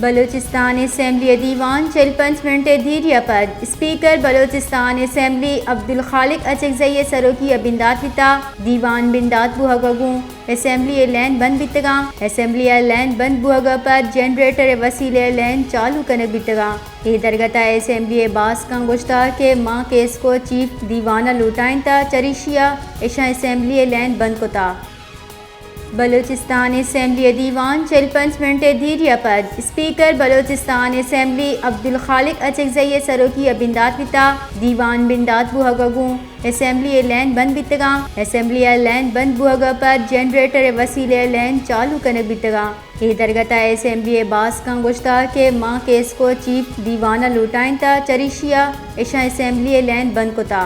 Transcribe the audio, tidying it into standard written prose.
Balochistan assembly दीवान 45 minute धीरिया पर speaker Balochistan assembly Abdul खालिक अचकजई सरोकी बिंदात विता दीवान बिंदात बुहगू assembly लैन बंद बितगा assembly लैन बंद बुहगा पर जनरेटर वसीले लैन चालू कनक बितगा ये दरगता असम्बली बास का गुश्तार के माँ केस को चीफ दीवाना लुटाइन ता चरिशिया ऐशा असम्बली लैन बंद कोता बलूचिस्तान असम्बली दीवान 45 मिनट धीरिया पर स्पीकर बलूचिस्तान असम्बली अब्दुल खालिक अचकजई सरोकी बिंदात विता दीवान बिंदात बुहगू असम्बली लैन बंद बितगा असम्बली लैन बंद बुहगा पर जनरेटर वसीले लैन चालू कनक बितगा ये दरगता असम्बली बास का गुश्तार के माँ केस को चीफ दीवाना लुटाइन ता चरिशिया ऐशा असम्बली लैन बंद कोता।